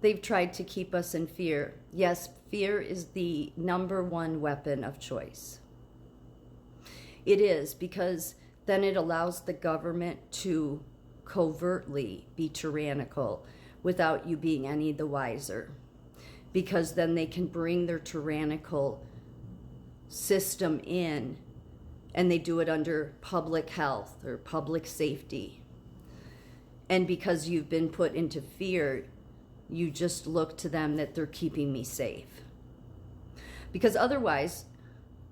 they've tried to keep us in fear. Yes, fear is the number one weapon of choice. It is, because then it allows the government to covertly be tyrannical without you being any the wiser. Because then they can bring their tyrannical system in, and they do it under public health or public safety. And because you've been put into fear, you just look to them that they're keeping me safe. Because otherwise,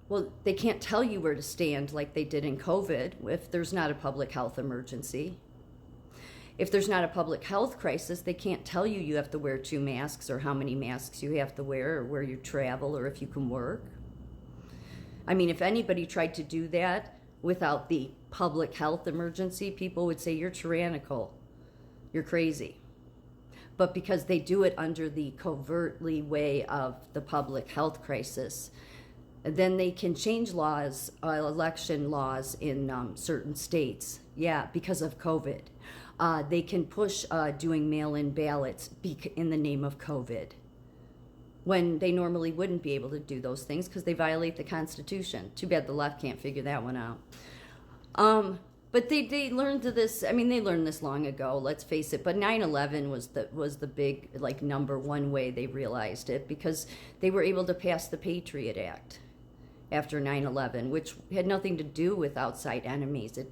well, they can't tell you where to stand like they did in COVID if there's not a public health emergency. If there's not a public health crisis, they can't tell you you have to wear 2 masks or how many masks you have to wear or where you travel or if you can work. I mean, if anybody tried to do that without the public health emergency, people would say you're tyrannical, you're crazy. But because they do it under the covertly way of the public health crisis, then they can change laws, election laws in certain states. Yeah, because of COVID. They can push doing mail-in ballots in the name of COVID, when they normally wouldn't be able to do those things because they violate the Constitution. Too bad the left can't figure that one out. But they learned this. I mean, they learned this long ago. Let's face it. But 9/11 was the big, like, number one way they realized it, because they were able to pass the Patriot Act after 9/11, which had nothing to do with outside enemies. It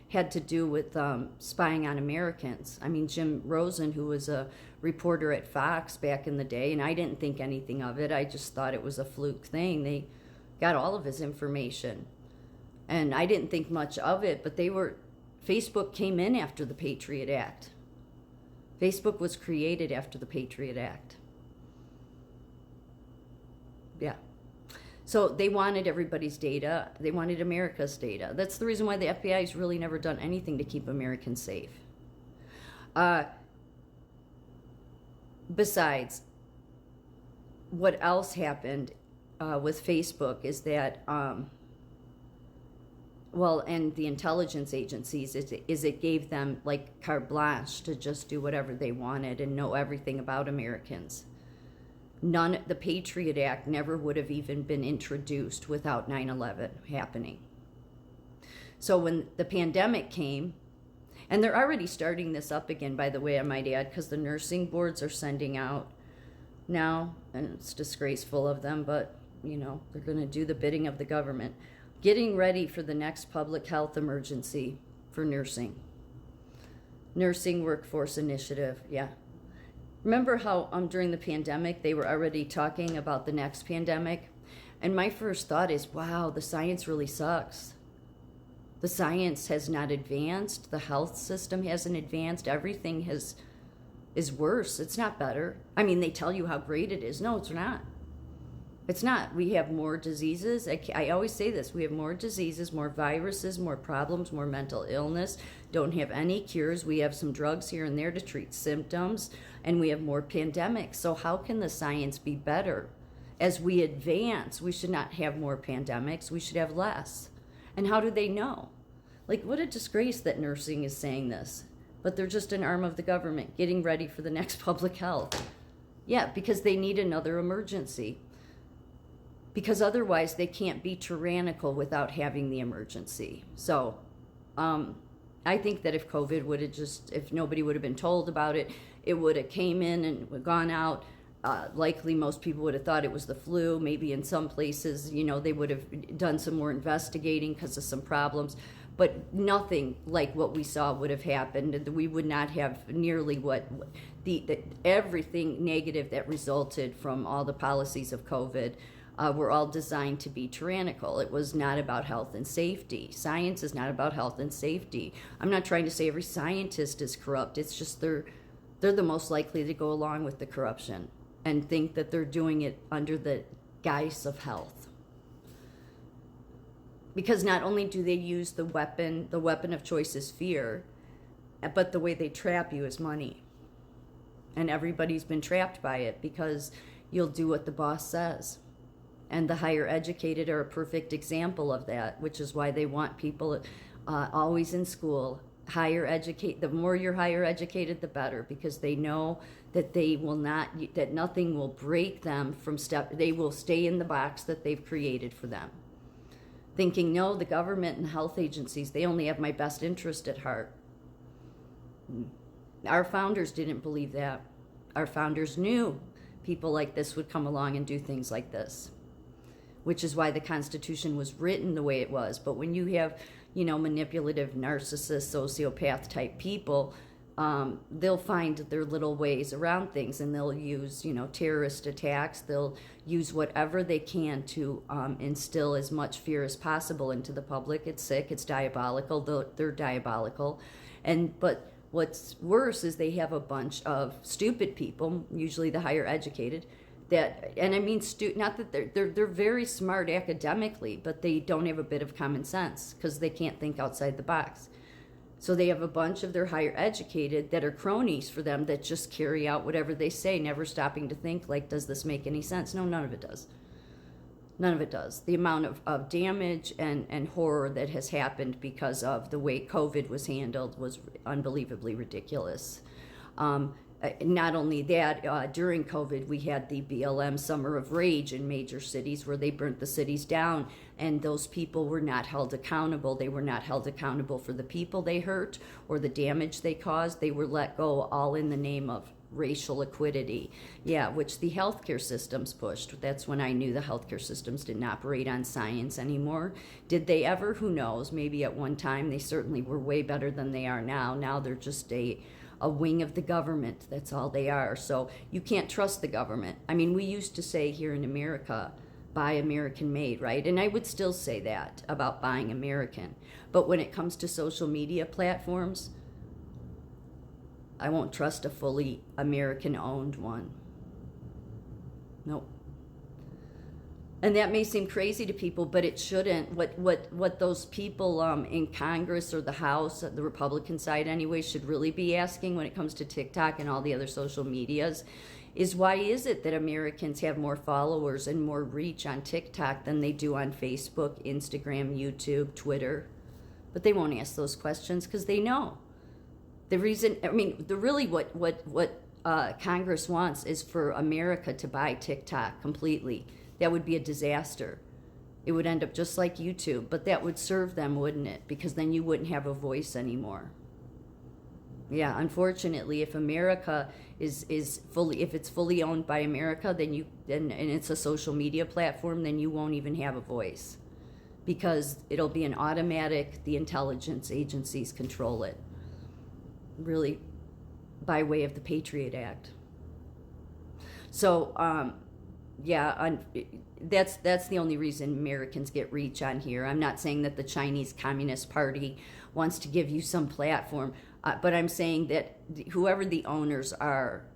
had to do with spying on Americans. I mean, Jim Rosen, who was a reporter at Fox back in the day, and I didn't think anything of it. I just thought it was a fluke thing. They got all of his information. And I didn't think much of it, but Facebook came in after the Patriot Act. Facebook was created after the Patriot Act. Yeah. So they wanted everybody's data. They wanted America's data. That's the reason why the FBI has really never done anything to keep Americans safe. Besides, what else happened with Facebook is that, and the intelligence agencies, is it gave them like carte blanche to just do whatever they wanted and know everything about Americans. The Patriot Act never would have even been introduced without 9/11 happening. So when the pandemic came, and they're already starting this up again, by the way, I might add, because the nursing boards are sending out now, and it's disgraceful of them, but, they're going to do the bidding of the government, getting ready for the next public health emergency for nursing. Nursing Workforce Initiative, yeah. Remember how during the pandemic they were already talking about the next pandemic? And my first thought is, wow, the science really sucks. The science has not advanced. The health system hasn't advanced. Everything is worse. It's not better. I mean, they tell you how great it is. No, it's not. It's not. We have more diseases. I always say this. We have more diseases, more viruses, more problems, more mental illness. Don't have any cures. We have some drugs here and there to treat symptoms. And we have more pandemics. So how can the science be better? As we advance, we should not have more pandemics. We should have less. And how do they know? Like, what a disgrace that nursing is saying this. But they're just an arm of the government getting ready for the next public health. Yeah, because they need another emergency. Because otherwise they can't be tyrannical without having the emergency. So I think that if nobody would have been told about it, it would have came in and gone out. Likely most people would have thought it was the flu. Maybe in some places, they would have done some more investigating because of some problems. But nothing like what we saw would have happened. We would not have nearly everything negative that resulted from all the policies of COVID were all designed to be tyrannical. It was not about health and safety. Science is not about health and safety. I'm not trying to say every scientist is corrupt. It's just they're the most likely to go along with the corruption and think that they're doing it under the guise of health. Because not only do they use the weapon of choice is fear, but the way they trap you is money. And everybody's been trapped by it because you'll do what the boss says. And the higher educated are a perfect example of that, which is why they want people always in school, the more you're higher educated, the better, because they know that that nothing will break them they will stay in the box that they've created for them. Thinking, no, the government and health agencies, they only have my best interest at heart. Our founders didn't believe that. Our founders knew people like this would come along and do things like this, which is why the Constitution was written the way it was. But when you have, manipulative, narcissist, sociopath type people, they'll find their little ways around things, and they'll use, terrorist attacks. They'll use whatever they can to instill as much fear as possible into the public. It's sick. It's diabolical. They're diabolical. But what's worse is they have a bunch of stupid people, usually the higher educated, and I mean, not that they're very smart academically, but they don't have a bit of common sense because they can't think outside the box. So they have a bunch of their higher educated that are cronies for them that just carry out whatever they say, never stopping to think, like, does this make any sense? No, none of it does. None of it does. The amount of damage and horror that has happened because of the way COVID was handled was unbelievably ridiculous. Not only that, during COVID, we had the BLM Summer of Rage in major cities where they burnt the cities down, and those people were not held accountable. They were not held accountable for the people they hurt or the damage they caused. They were let go, all in the name of racial equity, which the healthcare systems pushed. That's when I knew the healthcare systems didn't operate on science anymore. Did they ever? Who knows? Maybe at one time. They certainly were way better than they are now. Now they're just a wing of the government. That's all they are. So you can't trust the government. I mean, we used to say here in America, buy American made, right? And I would still say that about buying American. But when it comes to social media platforms, I won't trust a fully American-owned one. Nope. And that may seem crazy to people, but it shouldn't. What those people in Congress or the House, the Republican side anyway, should really be asking when it comes to TikTok and all the other social medias is, why is it that Americans have more followers and more reach on TikTok than they do on Facebook, Instagram, YouTube, Twitter? But they won't ask those questions because they know. The reason, what Congress wants is for America to buy TikTok completely. That would be a disaster. It would end up just like YouTube, but that would serve them, wouldn't it? Because then you wouldn't have a voice anymore. Yeah, unfortunately, if America if it's fully owned by America, and it's a social media platform, then you won't even have a voice, because it'll be an automatic. The intelligence agencies control it, really, by way of the Patriot Act. So, that's the only reason Americans get reach on here. I'm not saying that the Chinese Communist Party wants to give you some platform, but I'm saying that whoever the owners are,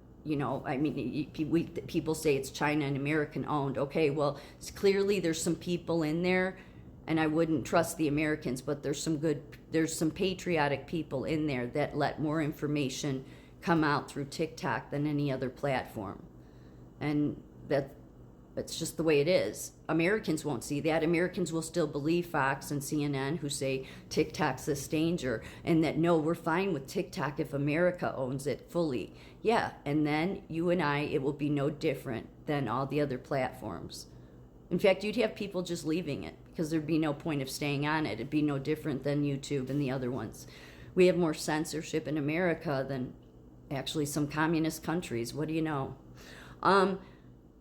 people say it's China and American owned. Okay, well, clearly there's some people in there, and I wouldn't trust the Americans, but there's some patriotic people in there that let more information come out through TikTok than any other platform. And that's just the way it is. Americans won't see that. Americans will still believe Fox and CNN, who say TikTok's this danger, and that, no, we're fine with TikTok if America owns it fully. Yeah, and then you and I, it will be no different than all the other platforms. In fact, you'd have people just leaving it because there'd be no point of staying on it. It'd be no different than YouTube and the other ones. We have more censorship in America than actually some communist countries. What do you know?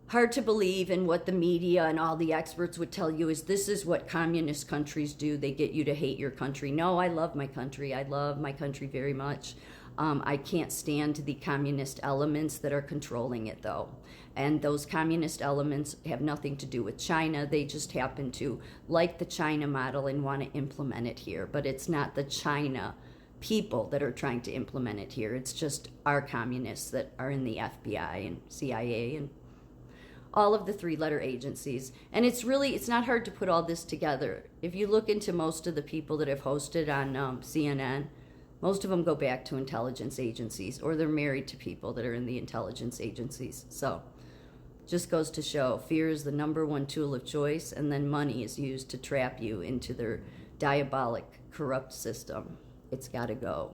Hard to believe, in what the media and all the experts would tell you is this is what communist countries do. They get you to hate your country. No, I love my country. I love my country very much. I can't stand the communist elements that are controlling it, though. And those communist elements have nothing to do with China. They just happen to like the China model and want to implement it here. But it's not the China people that are trying to implement it here. It's just our communists that are in the FBI and CIA and all of the three-letter agencies. And it's not hard to put all this together. If you look into most of the people that have hosted on CNN, most of them go back to intelligence agencies, or they're married to people that are in the intelligence agencies. So just goes to show, fear is the number one tool of choice, and then money is used to trap you into their diabolic, corrupt system. it's got to go.